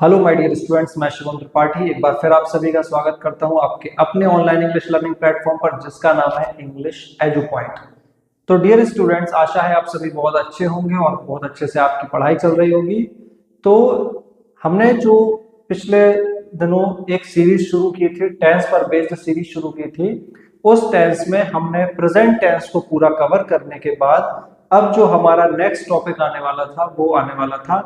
Hello my dear students, मैं शिवम त्रिपाठी एक बार फिर आप सभी का स्वागत करता हूं आपके अपने ऑनलाइन इंग्लिश लर्निंग प्लेटफॉर्म पर जिसका नाम है इंग्लिश एजू पॉइंट। तो डियर स्टूडेंट्स, आशा है आप सभी बहुत अच्छे होंगे और बहुत अच्छे से आपकी पढ़ाई चल रही होगी। तो हमने जो पिछले दिनों एक सीरीज शुरू की थी, टेंस पर बेस्ड सीरीज शुरू की थी। उस टेंस में हमने प्रेजेंट टेंस को पूरा कवर करने के बाद अब जो हमारा नेक्स्ट टॉपिक आने वाला था वो आने वाला था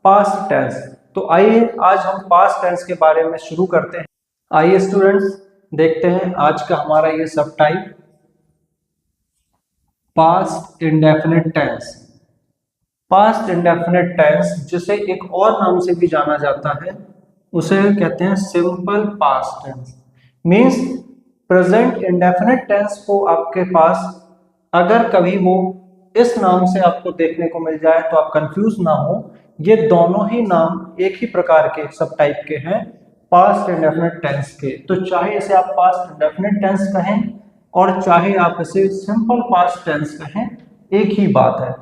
पास्ट टेंस। तो आइए आज हम पास्ट टेंस के बारे में शुरू करते हैं। आइए स्टूडेंट्स, देखते हैं आज का हमारा ये सब type past indefinite tense. Past indefinite tense, जिसे एक और नाम से भी जाना जाता है, उसे कहते हैं simple past tense. Means present indefinite tense को आपके पास अगर कभी वो इस नाम से आपको देखने को मिल जाए तो आप कंफ्यूज ना हो। ये दोनों ही नाम एक ही प्रकार के सब टाइप के हैं, पास्ट इंडेफिनिट टेंस के। तो चाहे इसे आप पास्ट इंडेफिनिट टेंस कहें और चाहे आप इसे सिंपल पास्ट टेंस कहें, एक ही बात है।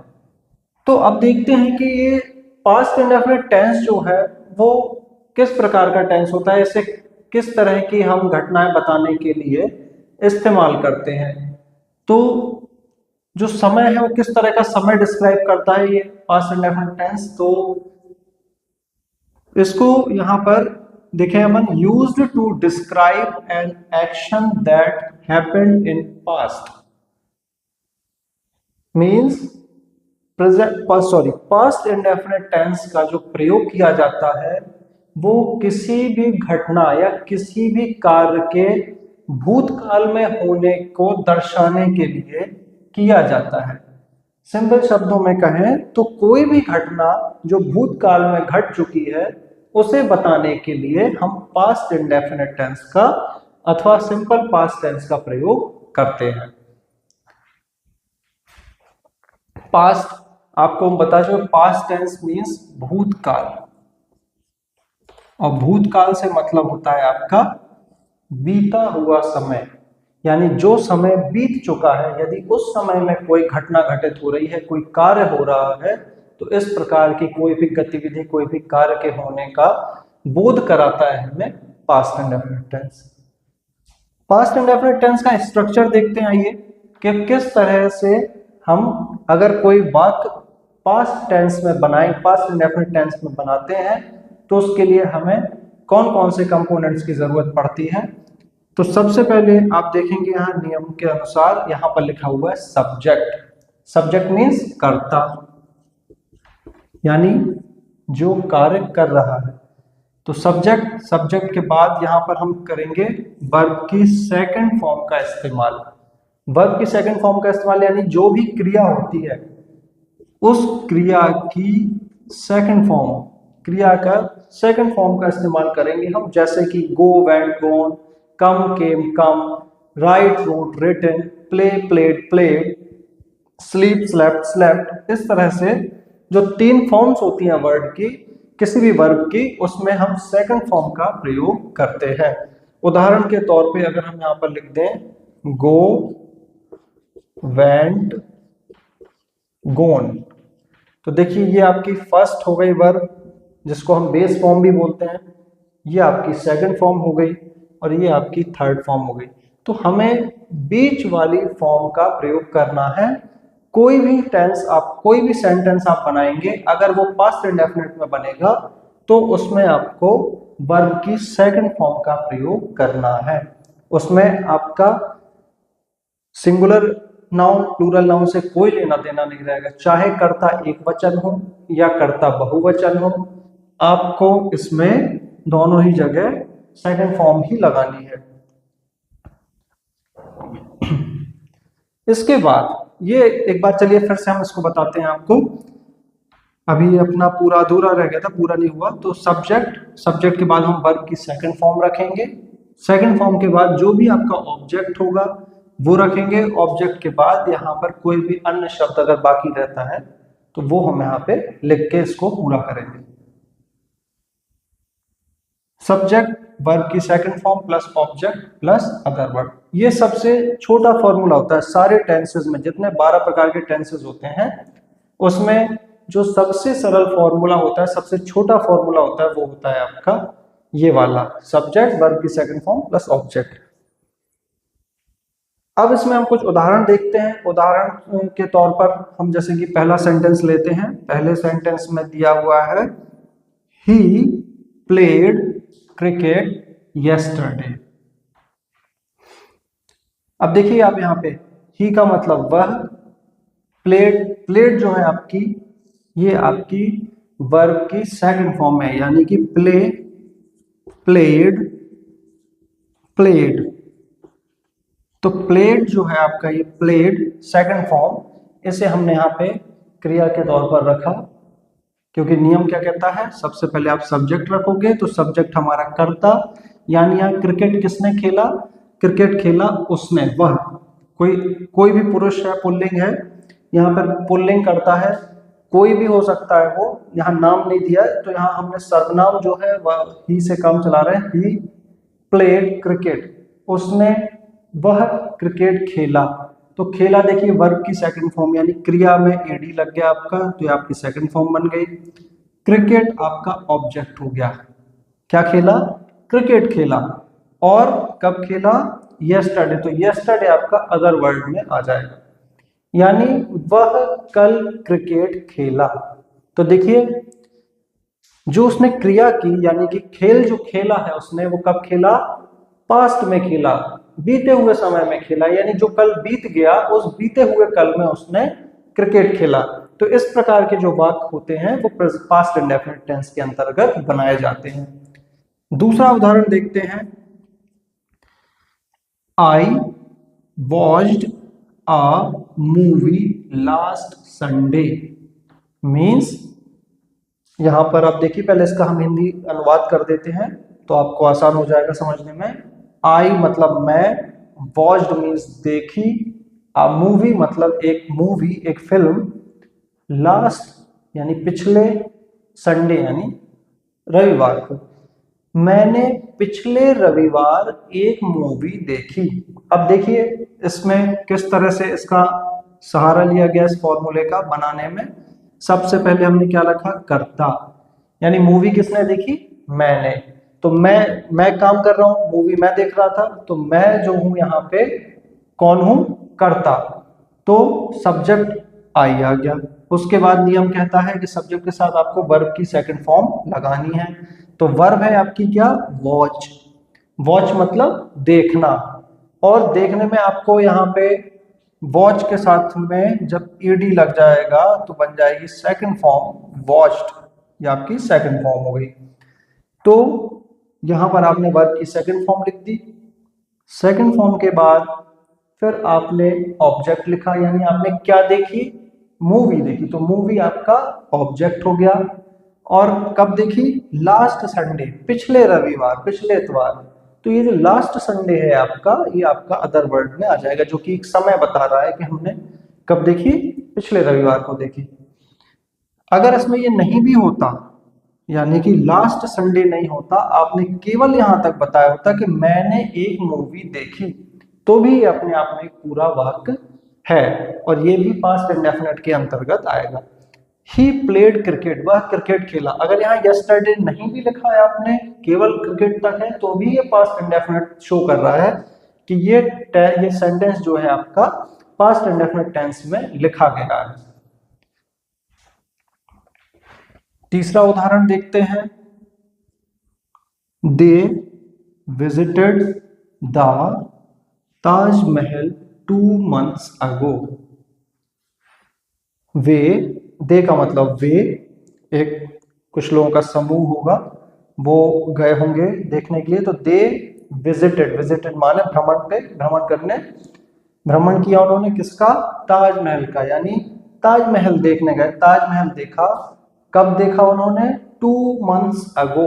तो अब देखते हैं कि ये पास्ट इंडेफिनिट टेंस जो है वो किस प्रकार का टेंस होता है, इसे किस तरह की हम घटनाएं बताने के लिए इस्तेमाल करते हैं। तो जो समय है वो किस तरह का समय डिस्क्राइब करता है ये पास्ट इंडेफिनिट टेंस। तो इसको यहां पर देखें अपन, used to describe an action that happened in past. Means past indefinite tense का जो प्रयोग किया जाता है वो किसी भी घटना या किसी भी कार्य के भूतकाल में होने को दर्शाने के लिए किया जाता है। सिंपल शब्दों में कहें तो कोई भी घटना जो भूतकाल में घट चुकी है उसे बताने के लिए हम पास्ट इंडेफिनिट टेंस का अथवा सिंपल पास्ट टेंस का प्रयोग करते हैं। पास्ट आपको हम बता चुके, पास्ट टेंस मींस भूतकाल, और भूतकाल से मतलब होता है आपका बीता हुआ समय, यानी जो समय बीत चुका है। यदि उस समय में कोई घटना घटित हो रही है, कोई कार्य हो रहा है, तो इस प्रकार की कोई भी गतिविधि, कोई भी कार्य के होने का बोध कराता है हमें past indefinite tense. Past indefinite tense का स्ट्रक्चर देखते हैं आइए कि किस तरह से हम अगर कोई वाक्य पास्ट टेंस में बनाएं, पास्ट इंडेफिनिट टेंस में बनाते हैं, तो उसके लिए हमें कौन कौन से कंपोनेंट्स की जरूरत पड़ती है। तो सबसे पहले आप देखेंगे यहाँ नियम के अनुसार यहाँ पर लिखा हुआ है सब्जेक्ट। सब्जेक्ट मीन्स कर्ता, यानी जो कार्य कर रहा है। तो सब्जेक्ट के बाद यहाँ पर हम करेंगे वर्ब की सेकंड फॉर्म का इस्तेमाल। वर्ब की सेकंड फॉर्म का इस्तेमाल यानी जो भी क्रिया होती है उस क्रिया की सेकंड फॉर्म, क्रिया का सेकंड फॉर्म का इस्तेमाल करेंगे हम, जैसे कि go, went, gone, come, came, come, write, wrote, written, play, played, played, sleep, slept, slept. इस तरह से जो तीन फॉर्म्स होती हैं वर्ड की, किसी भी वर्ब की, उसमें हम सेकंड फॉर्म का प्रयोग करते हैं। उदाहरण के तौर पे अगर हम यहाँ पर लिख दें गो, वेंट, गोन, तो देखिए ये आपकी फर्स्ट हो गई वर्ब, जिसको हम बेस फॉर्म भी बोलते हैं। ये आपकी सेकंड फॉर्म हो गई और ये आपकी थर्ड फॉर्म हो गई। तो हमें बीच वाली फॉर्म का प्रयोग करना है। कोई भी टेंस आप, कोई भी सेंटेंस आप बनाएंगे, अगर वो पास्ट इंडेफिनिट में बनेगा तो उसमें आपको वर्ब की सेकंड फॉर्म का प्रयोग करना है। उसमें आपका सिंगुलर नाउन, प्लूरल नाउन से कोई लेना देना नहीं रहेगा। चाहे कर्ता एक वचन हो या कर्ता बहुवचन हो, आपको इसमें दोनों ही जगह सेकंड फॉर्म ही लगानी है। इसके बाद ये एक बार चलिए फिर से हम इसको बताते हैं आपको। अभी अपना पूरा अधूरा रह गया था, पूरा नहीं हुआ। तो सब्जेक्ट के बाद हम वर्ब की सेकंड फॉर्म रखेंगे। सेकंड फॉर्म के बाद जो भी आपका ऑब्जेक्ट होगा वो रखेंगे। ऑब्जेक्ट के बाद यहाँ पर कोई भी अन्य शब्द अगर बाकी रहता है तो वो हम यहाँ पे लिख के इसको पूरा करेंगे। सब्जेक्ट, वर्ब की second form plus object plus other verb, ये सबसे छोटा फॉर्मूला होता है सारे टेंसेस में। जितने 12 प्रकार के टेंसेस होते हैं उसमें जो सबसे सरल फॉर्मूला होता है, सबसे छोटा फॉर्मूला होता है, वो होता है आपका ये वाला, सब्जेक्ट वर्ब की सेकंड फॉर्म प्लस ऑब्जेक्ट। अब इसमें हम कुछ उदाहरण देखते हैं। उदाहरण के तौर पर हम जैसे कि पहला सेंटेंस लेते हैं। पहले सेंटेंस में दिया हुआ है ही प्लेड क्रिकेट yesterday। अब देखिए आप यहाँ पे ही का मतलब वह, प्लेड जो है आपकी, ये आपकी वर्ब की सेकंड फॉर्म है, यानी कि प्लेड। तो प्लेड जो है आपका, ये प्लेड सेकंड फॉर्म, इसे हमने यहाँ पे क्रिया के तौर पर रखा, क्योंकि नियम क्या कहता है, सबसे पहले आप सब्जेक्ट रखोगे तो सब्जेक्ट हमारा कर्ता, यानी यहाँ क्रिकेट किसने खेला, क्रिकेट खेला उसने, वह, कोई भी पुरुष है, पुल्लिंग है, यहाँ पर पुल्लिंग करता है, कोई भी हो सकता है वो, यहाँ नाम नहीं दिया है, तो यहाँ हमने सर्वनाम जो है वह ही से काम चला रहे हैं। ही प्लेड क्रिकेट, उसने, वह क्रिकेट खेला। तो खेला देखिए वर्ब की सेकंड फॉर्म, यानी क्रिया में एडी लग गया आपका, तो ये आपकी सेकंड फॉर्म बन गई। क्रिकेट आपका ऑब्जेक्ट हो गया। क्या खेला, क्रिकेट खेला। और कब खेला, यस्टरडे, तो यस्टरडे आपका अदर वर्ड में आ जाएगा, यानी वह कल क्रिकेट खेला। तो देखिए जो उसने क्रिया की, यानी कि खेल जो खेला है उसने, वो कब खेला, पास्ट में खेला, बीते हुए समय में खेला, यानी जो कल बीत गया उस बीते हुए कल में उसने क्रिकेट खेला। तो इस प्रकार के जो वाक्य होते हैं वो पास्ट इंडेफिनिट टेंस के अंतर्गत बनाए जाते हैं। दूसरा उदाहरण देखते हैं। I watched a movie last Sunday, means यहां पर आप देखिए, पहले इसका हम हिंदी अनुवाद कर देते हैं तो आपको आसान हो जाएगा समझने में। आई मतलब मैं, वॉच्ड मीन्स देखी, अ मूवी मतलब एक मूवी, एक फिल्म, लास्ट यानी पिछले, संडे यानी रविवार को, मैंने पिछले रविवार एक मूवी देखी। अब देखिए इसमें किस तरह से इसका सहारा लिया गया इस फॉर्मूले का बनाने में। सबसे पहले हमने क्या रखा, कर्ता, यानी मूवी किसने देखी, मैंने, तो मैं काम कर रहा हूं, मूवी मैं देख रहा था, तो मैं जो हूं यहाँ पे कौन हूं, कर्ता, तो सब्जेक्ट आई आ गया। उसके बाद नियम कहता है कि सब्जेक्ट के साथ आपको वर्ब की सेकंड फॉर्म लगानी है, तो वर्ब है आपकी क्या, वॉच। वॉच मतलब देखना, और देखने में आपको यहाँ पे वॉच के साथ में जब ईडी लग जाएगा तो बन जाएगी सेकंड फॉर्म वॉच्ड, ये आपकी सेकंड फॉर्म हो गई। तो यहां पर आपने वर्ब की सेकंड फॉर्म लिख दी। सेकंड फॉर्म के बाद फिर आपने ऑब्जेक्ट लिखा, यानी आपने क्या देखी, मूवी देखी, तो मूवी आपका ऑब्जेक्ट हो गया। और कब देखी, लास्ट संडे, पिछले रविवार, पिछले इतवार, तो ये जो लास्ट संडे है आपका, ये आपका अदर वर्ड में आ जाएगा, जो कि एक समय बता रहा है कि हमने कब देखी, पिछले रविवार को देखी। अगर इसमें ये नहीं भी होता, यानी कि लास्ट संडे नहीं होता, आपने केवल यहां तक बताया होता कि मैंने एक मूवी देखी, तो भी अपने आप में पूरा वाक्य है, और ये भी पास्ट इंडेफिनिट के अंतर्गत आएगा। ही प्लेड क्रिकेट, वह क्रिकेट खेला। अगर यहाँ यस्टरडे नहीं भी लिखा है आपने, केवल क्रिकेट तक है, तो भी ये पास्ट इंडेफिनिट शो कर रहा है कि ये सेंटेंस जो है आपका पास्ट इंडेफिनिट टेंस में लिखा गया है। तीसरा उदाहरण देखते हैं। They visited the Taj Mahal 2 months ago। वे, दे का मतलब वे, एक कुछ लोगों का समूह होगा, वो गए होंगे देखने के लिए, तो दे विजिटेड माने भ्रमण पे, भ्रमण करने, भ्रमण किया उन्होंने किसका, ताजमहल का, यानी ताजमहल देखने गए, ताजमहल देखा। कब देखा उन्होंने, 2 months ago,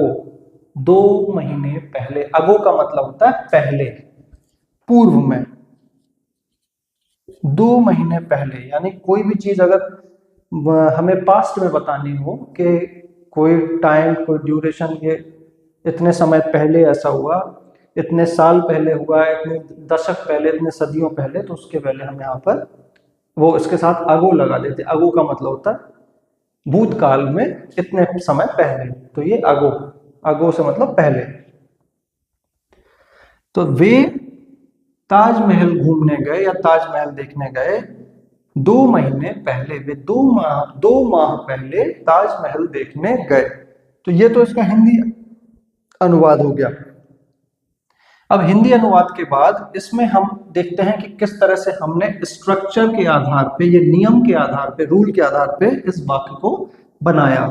2 महीने पहले। अगो का मतलब होता है पहले, पूर्व में, 2 महीने पहले। यानी कोई भी चीज अगर हमें पास्ट में बतानी हो कि कोई टाइम, कोई ड्यूरेशन, ये इतने समय पहले ऐसा हुआ, इतने साल पहले हुआ, इतने दशक पहले, इतने सदियों पहले, तो उसके पहले हम यहाँ पर वो इसके साथ अगो लगा देते। अगो का मतलब होता है भूतकाल में इतने समय पहले, तो ये अगो, अगो से मतलब पहले। तो वे ताजमहल घूमने गए या ताजमहल देखने गए 2 महीने पहले, वे 2 माह पहले ताजमहल देखने गए। तो ये तो इसका हिंदी अनुवाद हो गया। अब हिंदी अनुवाद के बाद इसमें हम देखते हैं कि किस तरह से हमने स्ट्रक्चर के आधार पे, ये नियम के आधार पे, रूल के आधार पे इस वाक्य को बनाया।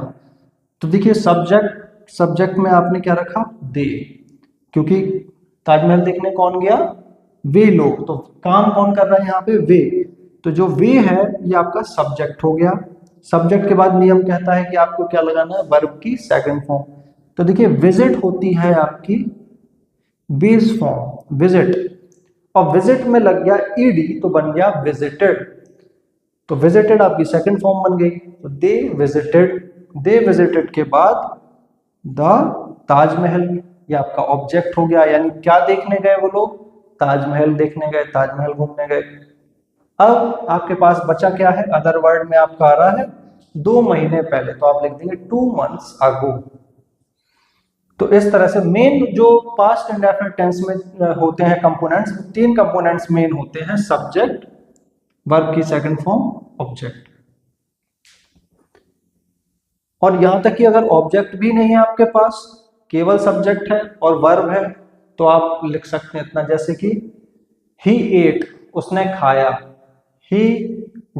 तो देखिए सब्जेक्ट में आपने क्या रखा, दे, क्योंकि ताजमहल देखने कौन गया, वे लोग। तो काम कौन कर रहा है यहाँ पे, वे। तो जो वे है ये आपका सब्जेक्ट हो गया। सब्जेक्ट के बाद नियम कहता है कि आपको क्या लगाना है, वर्ब की सेकंड फॉर्म। तो देखिए विजिट होती है आपकी बेस फॉर्म, विजिट, और विजिट में लग गया ईडी तो बन गया विजिटेड। तो विजिटेड आपकी सेकंड फॉर्म बन गई। तो दे विजिटेड के बाद द ताजमहल, ये आपका ऑब्जेक्ट हो गया, यानी क्या देखने गए वो लोग, ताजमहल देखने गए, ताजमहल घूमने गए। अब आपके पास बचा क्या है, अदर वर्ड में आपका आ रहा है 2 महीने पहले, तो आप लिख देंगे 2 months ago। तो इस तरह से मेन जो पास्ट इंडेफिनिट टेंस में होते हैं कंपोनेंट्स, 3 कंपोनेंट्स मेन होते हैं, सब्जेक्ट, वर्ब की सेकंड फॉर्म, ऑब्जेक्ट। और यहां तक कि अगर ऑब्जेक्ट भी नहीं है आपके पास, केवल सब्जेक्ट है और वर्ब है, तो आप लिख सकते हैं इतना, जैसे कि ही एट, उसने खाया, ही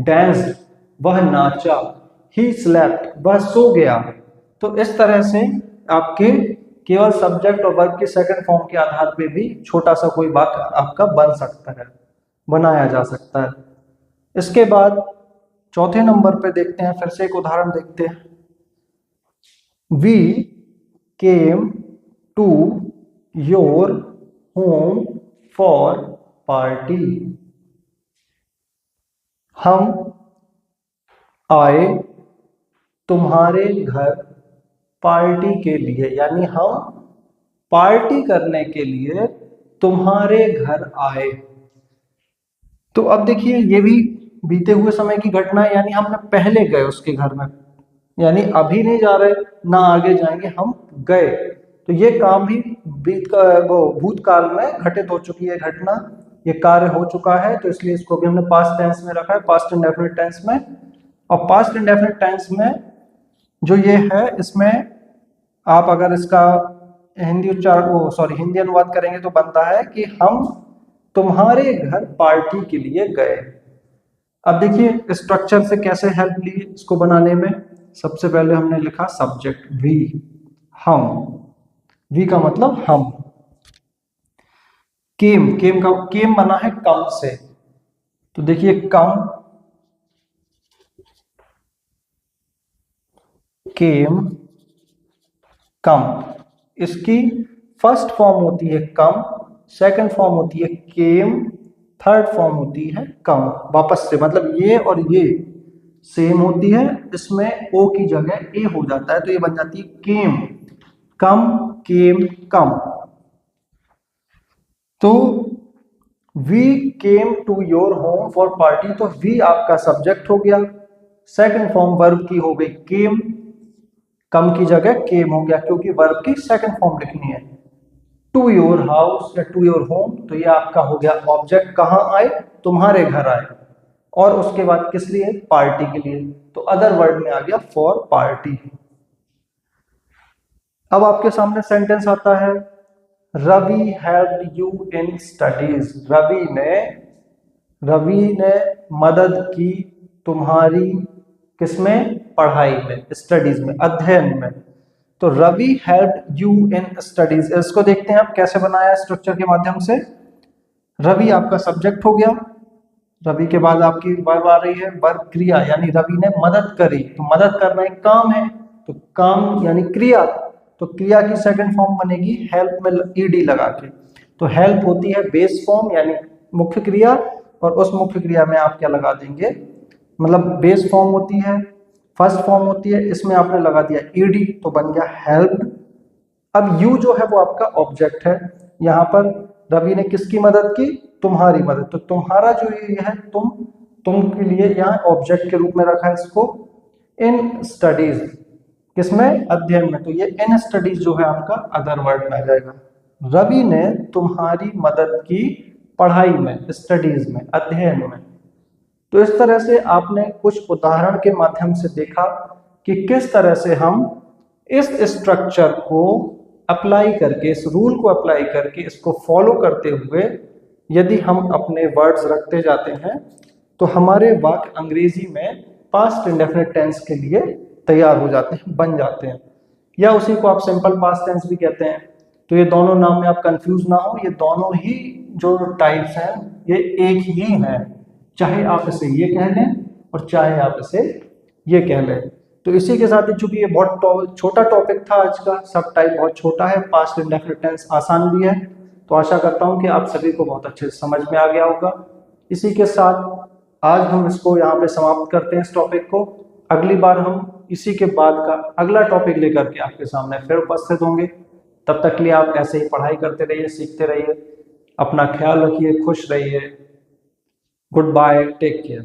डांस्ड, वह नाचा, ही स्लेप्ट, वह सो गया। तो इस तरह से आपके केवल सब्जेक्ट और वर्ब की सेकंड फॉर्म के आधार पे भी छोटा सा कोई वाक्य आपका बन सकता है, बनाया जा सकता है। इसके बाद चौथे नंबर पे देखते हैं, फिर से एक उदाहरण देखते हैं। We came to your home for party, हम आए तुम्हारे घर पार्टी के लिए, यानी हम पार्टी करने के लिए तुम्हारे घर आए। तो अब देखिए ये भी बीते हुए समय की घटना है, यानी हमने पहले गए उसके घर में, यानी अभी नहीं जा रहे ना आगे जाएंगे, हम गए। तो ये काम भी भूतकाल में घटित हो चुकी है घटना, ये कार्य हो चुका है, तो इसलिए इसको भी हमने पास्ट टेंस में रखा है, पास्ट इंडेफिनिट टेंस में। और पास्ट इंडेफिनिट टेंस में जो ये है, इसमें आप अगर इसका हिंदी अनुवाद करेंगे तो बनता है कि हम तुम्हारे घर पार्टी के लिए गए। अब देखिए स्ट्रक्चर से कैसे हेल्प ली इसको बनाने में। सबसे पहले हमने लिखा सब्जेक्ट वी, हम, वी का मतलब हम। केम बना है कम से, तो देखिए कम, केम, कम, इसकी फर्स्ट फॉर्म होती है कम, सेकंड फॉर्म होती है केम, थर्ड फॉर्म होती है कम। वापस से मतलब ये और ये सेम होती है, इसमें ओ की जगह ए हो जाता है, तो ये बन जाती है केम, कम, केम, कम। तो we came to your home for party, तो वी आपका सब्जेक्ट हो गया, सेकंड फॉर्म वर्ब की हो गई केम, कम की जगह केम हो गया क्योंकि वर्ब की सेकंड फॉर्म लिखनी है। टू योर हाउस या टू योर होम, तो ये आपका हो गया ऑब्जेक्ट, कहां आए, तुम्हारे घर आए, और उसके बाद किस लिए, पार्टी के लिए, तो अदर वर्ड में आ गया फॉर पार्टी। अब आपके सामने सेंटेंस आता है, Ravi helped you in studies, Ravi ने मदद की तुम्हारी किसमें, पढ़ाई में, स्टडीज में, अध्ययन में। तो Ravi helped you in studies, इसको देखते हैं आप कैसे बनाया स्ट्रक्चर के माध्यम से। रवि आपका सब्जेक्ट हो गया, रवि के बाद आपकी वर्ब आ रही है, वर्ब क्रिया, यानी रवि ने मदद करी, तो मदद करना एक काम है, तो काम यानी क्रिया, तो क्रिया की सेकंड फॉर्म बनेगी हेल्प में ईडी लगा के। तो हेल्प होती है बेस फॉर्म यानी मुख्य क्रिया, और उस मुख्य क्रिया में आप क्या लगा देंगे, मतलब बेस फॉर्म होती है, फर्स्ट फॉर्म होती है, इसमें आपने लगा दिया ईडी, तो बन गया हेल्प। अब यू जो है वो आपका ऑब्जेक्ट है, यहाँ पर रवि ने किसकी मदद की, तुम्हारी मदद, तो तुम्हारा जो ये है तुम के लिए यहाँ ऑब्जेक्ट के रूप में रखा है इसको। इन स्टडीज, किसमें, अध्ययन में, तो ये इन स्टडीज जो है आपका अदर वर्ड में आ जाएगा। रवि ने तुम्हारी मदद की पढ़ाई में, स्टडीज में, अध्ययन में। तो इस तरह से आपने कुछ उदाहरण के माध्यम से देखा कि किस तरह से हम इस स्ट्रक्चर को अप्लाई करके, इस रूल को अप्लाई करके, इसको फॉलो करते हुए यदि हम अपने वर्ड्स रखते जाते हैं तो हमारे वाक्य अंग्रेजी में पास्ट इंडेफिनिट टेंस के लिए तैयार हो जाते हैं, बन जाते हैं, या उसी को आप सिंपल पास्ट टेंस भी कहते हैं। तो ये दोनों नाम में आप कंफ्यूज ना हो, ये दोनों ही जो टाइप्स हैं ये एक ही हैं, चाहे आप इसे ये कह लें और चाहे आप इसे ये कह लें। तो इसी के साथ ही, चूंकि ये बहुत छोटा टॉपिक था आज का, सब टाइप बहुत छोटा है, पास्ट इंडेफिनिट टेंस आसान भी है, तो आशा करता हूं कि आप सभी को बहुत अच्छे से समझ में आ गया होगा। इसी के साथ आज हम इसको यहाँ पे समाप्त करते हैं, इस टॉपिक को। अगली बार हम इसी के बाद का अगला टॉपिक लेकर के आपके सामने फिर उपस्थित होंगे। तब तक के लिए आप ऐसे ही पढ़ाई करते रहिए, सीखते रहिए, अपना ख्याल रखिए, खुश रहिए। Goodbye, take care.